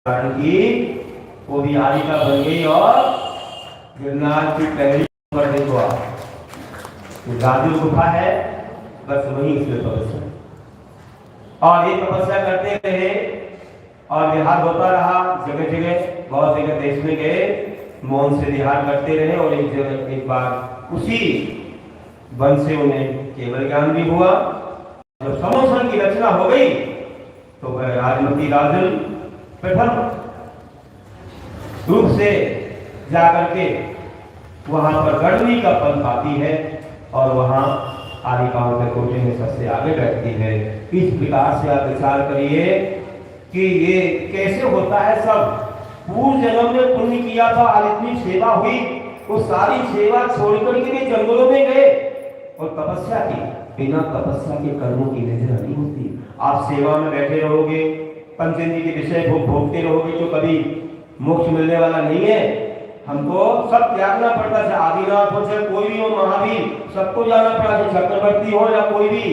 की वो भी हारिका बन गई और गिरनार की पहली पर देखो आप राजू गुफा है, बस वही उसमें तपस्या और ये तपस्या करते रहे और विहार होता रहा। जगह जगह बहुत जगह देश में गए, मौन से विहार करते रहे और एक जगह एक बार उसी वन से उन्हें केवल ज्ञान भी हुआ। जब समोसन की रचना हो गई तो वह राजमती राजन प्रथम रूप से जाकर के वहां पर गढ़नी का पद पाती है और वहां आदिकाओं के कोटे में सबसे आगे बैठती है। इस प्रकार से आप विचार करिए कि ये कैसे होता है। सब पूर्व जन्म में पुण्य किया था, आज इतनी सेवा हुई, वो सारी सेवा छोड़कर के भी जंगलों में गए और तपस्या की। बिना तपस्या के कर्मों की निंदा नहीं होती। आप सेवा में बैठे रहोगे, पंचेंद्रिय के विषय भोगते रहोगे तो कभी मोक्ष मिलने वाला नहीं है। हमको सब त्यागना पड़ता है, आदिनाथ हो चाहे कोई भी हो, महावीर, सबको जाना पड़ा, चाहे चक्रवर्ती हो या कोई भी,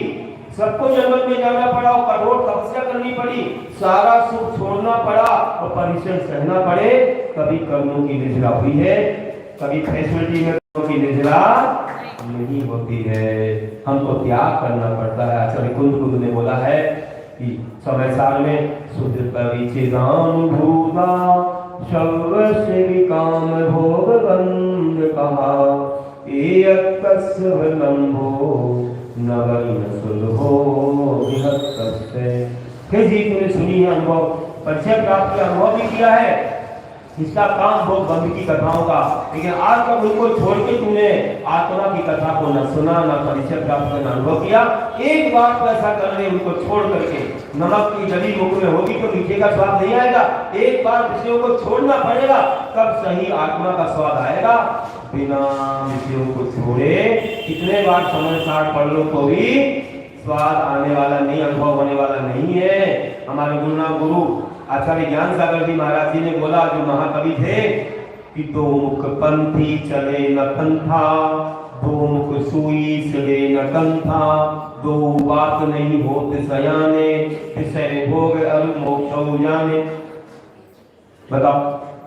सबको जंगल में जाना पड़ा और कठोर तपस्या करनी पड़ी, सारा सुख छोड़ना पड़ा और परिश्रम सहना पड़े। कभी कर्मों की निद्रा हुई है, कभी फैसिलिटी में कर्मों की निद्रा नहीं होती है। हमको त्याग करना पड़ता है। आचार्य कुंद ने बोला है कि समय साल में सुध परिचिदान भूता सर्वस्य विकाम भोग बंद कहा एक लंबो नगर सुलभो विहत्तस्य। फिर जी तुमने सुनी है अनुभव, परिचय प्राप्त किया, अनुभव भी किया है इसका काम भोग बंद की कथाओं का, लेकिन आज तक उनको छोड़ के तुमने आत्मा की कथा को न सुना, न परिचय प्राप्त करना अनुभव किया। एक बार तो ऐसा कर ले, उनको छोड़ करके, नमक की जली मुख में होगी तो मीठे का स्वाद नहीं आएगा। एक बार विषयों को छोड़ना पड़ेगा, तब सही आत्मा का स्वाद आएगा। बिना विषयों को छोड़े कितने बार समय साठ पढ़ लो तो भी स्वाद आने वाला नहीं, अनुभव होने वाला नहीं है। हमारे गुरु आचार्य ज्ञान सागर जी महाराज जी ने बोला, जो महाकवि थे, कि दो मुख पंथी चले न पंथा, दो मुख सुई चले न कंथा, दो बात नहीं होते सयाने, विषय भोग अरु मोक्ष जाने। बताओ,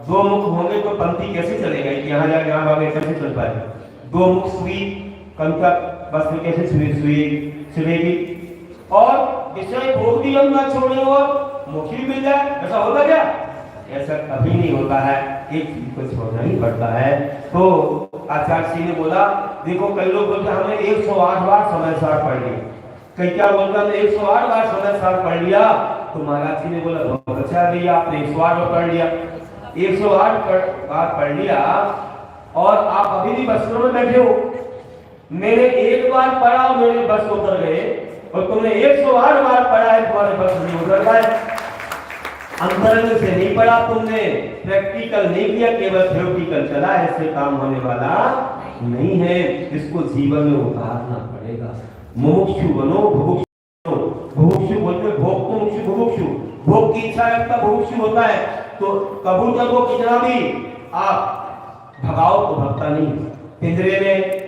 दो मुख होंगे तो पंथी कैसे चलेगा? यहाँ जाके यहाँ भागे कैसे चल पाए? दो मुख सुई कंथा बस में कैसे सुएगी? और विषय भोग भी हम ना छोड़े और मोक्ष भी मिल जाए, ऐसा होगा क्या? ऐसा कभी नहीं होता है, एक चीज को छोड़ना ही पड़ता है। तो आचार्य जी ने बोला, देखो कई लोग बोलते हमने 108 बार समय सार पढ़ लिया, कई क्या बोलता हमने 108 बार समय सार पढ़ लिया। तो महाराज जी ने बोला बहुत अच्छा भैया, आपने 108 बार पढ़ लिया, 108 बार पढ़ लिया और आप अभी भी बस में बैठे हो। मैंने एक बार पढ़ा और मेरे बस उतर गए और तुमने 108 बार पढ़ा है, तुम्हारे बस नहीं उतर गए। अंतरंग से नहीं पढ़ा तुमने, प्रैक्टिकल नहीं किया, केवल थ्योरेटिकल चला, ऐसे काम होने वाला नहीं है। इसको जीवन में उतारना पड़ेगा। मुमुक्षु बनो, भुभुक्षु बनो। भुभुक्षु बोलते भोग को मुक्षु, भुभुक्षु भोग की इच्छा रखता भुभुक्षु होता है। तो कबूल कर वो कितना भी आप भगाओ तो भगता नहीं। पिंजरे में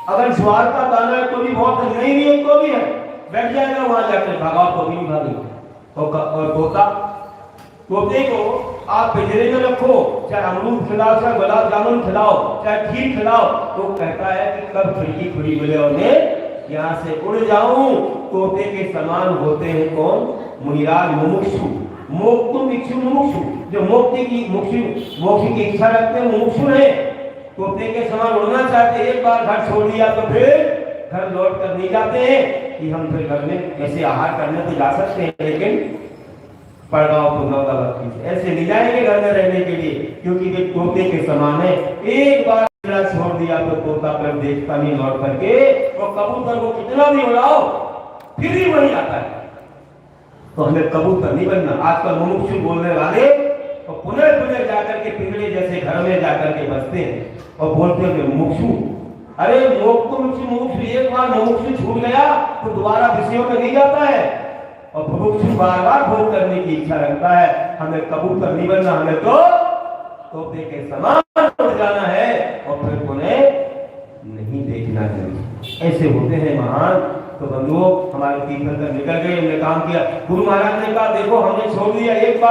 अगर ज्वार का दाना है तो भी बहुत है, नहीं भी है तो भी है, बैठ जाएगा वहां जाकर, भगाओ तो भी भागेगा। और तोते को आप पिंजरे में रखो, चाहे अमरूद खिलाओ, चाहे गुलाब जामुन खिलाओ, चाहे खीर खिलाओ, तो कहता है कि कब खिड़की खुली मिले और मैं यहाँ से उड़ जाऊं। तोते के समान होते हैं कौन? मुनिराज मुमुक्षु, मोक्तुम इच्छु मुमुक्षु, जो मोक्ष की इच्छा रखते हैं मुमुक्षु है। तोते के समान उड़ना चाहते, एक बार घर छोड़ दिया तो फिर घर लौट कर नहीं जाते हैं कि हम फिर घर में ऐसे आहार करने तो जा सकते हैं, लेकिन पड़गांव तो नौका ऐसे नहीं जाएंगे घर में रहने के लिए, क्योंकि वे तोते के समान है। एक बार छोड़ दिया तो तोता फिर देखता नहीं लौट करके, और कबूतर को कितना भी उड़ाओ फिर भी वही आता है। तो हमें कबूतर नहीं बनना। आजकल मुमुक्षु बोलने वाले तो पुनः जाकर के पिंजरे जैसे घर में जाकर के बसते हैं और बोलते हैं मुमुक्षु। अरे मुमुक्षु एक बार मुमुक्षु छूट गया तो दोबारा विषयों में नहीं जाता है, और मुमुक्षु बार बार भोग करने की इच्छा रखता है। हमें कबूतर नहीं बनना, हमें तो तोते के समान उड़ जाना है और फिर उन्हें नहीं देखना चाहिए। ऐसे होते हैं महान। तो बंधुओं, हमारे तीर्थंकर निकल गए, हमने काम किया। गुरु महाराज ने कहा देखो हमने छोड़ दिया एक बार